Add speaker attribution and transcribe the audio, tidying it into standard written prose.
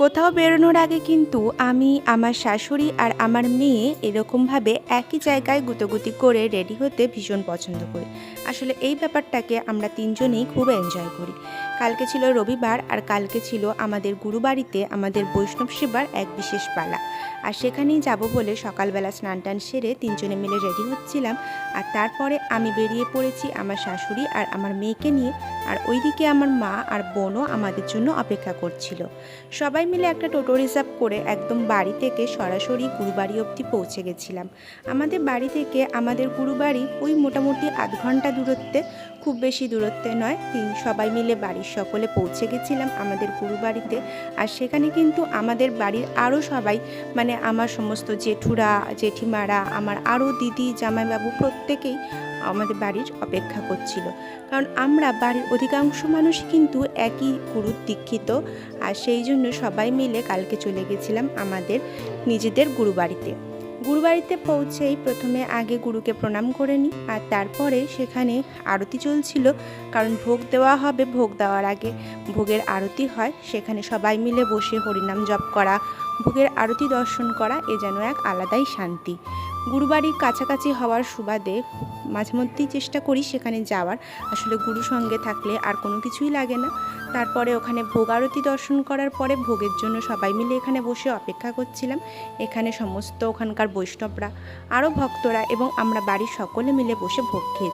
Speaker 1: কোথাও বেরোনোর আগে কিন্তু আমি, আমার শাশুড়ি আর আমার মেয়ে এরকমভাবে একই জায়গায় গুতোগুতি করে রেডি হতে ভীষণ পছন্দ করি। আসলে এই ব্যাপারটাকে আমরা তিনজনেই খুব এনজয় করি। কালকে ছিল রবিবার আর কালকে ছিল আমাদের গুরুবাড়িতে আমাদের বৈষ্ণব সেবার এক বিশেষ পালা। আর সেখানেই যাব বলে সকালবেলা স্নান টান সেরে তিনজনে মিলে রেডি হচ্ছিলাম। আর তারপরে আমি বেরিয়ে পড়েছি আমার শাশুড়ি আর আমার মেয়েকে নিয়ে। আর ওইদিকে আমার মা আর বোনও আমাদের জন্য অপেক্ষা করছিল। সবাই মিলে একটা টোটো রিজার্ভ করে একদম বাড়ি থেকে সরাসরি গুরুবাড়ি অবধি পৌঁছে গেছিলাম। আমাদের বাড়ি থেকে আমাদের গুরুবাড়ি ওই মোটামুটি আধ ঘন্টা দূরত্বে, খুব বেশি দূরত্বে নয়। সবাই মিলে বাড়ির সকলে পৌঁছে গেছিলাম আমাদের গুরুবাড়িতে। আর সেখানে কিন্তু আমাদের বাড়ির আরও সবাই, মানে আমার সমস্ত জেঠুরা, জেঠিমারা, আমার আরও দিদি, জামাইবাবু প্রত্যেকেই আমাদের বাড়ির অপেক্ষা করছিল। কারণ আমরা বাড়ির অধিকাংশ মানুষই কিন্তু একই গুরুর দীক্ষিত। আর সেই জন্য সবাই মিলে কালকে চলে গেছিলাম আমাদের নিজেদের গুরুবাড়িতে। গুরুবাড়িতে পৌঁছেই প্রথমে আগে গুরুকে প্রণাম করে নিই, আর তারপরে সেখানে আরতি চলছিল। কারণ ভোগ দেওয়া হবে, ভোগ দেওয়ার আগে ভোগের আরতি হয়। সেখানে সবাই মিলে বসে হরিনাম জপ করা, ভোগের আরতি দর্শন করা, এ যেন এক আলাদাই শান্তি। গুরুবাড়ির কাছাকাছি হওয়ার সুবাদে মাঝে মধ্যেই চেষ্টা করি সেখানে যাওয়ার। আসলে গুরু সঙ্গে থাকলে আর কোনো কিছুই লাগে না। তারপরে ওখানে ভোগ আরতি দর্শন করার পরে ভোগের জন্য সবাই মিলে এখানে বসে অপেক্ষা করছিলাম। এখানে সমস্ত ওখানকার বৈষ্ণবরা, আরও ভক্তরা এবং আমরা বাড়ির সকলে মিলে বসে ভোগ খেয়েছি।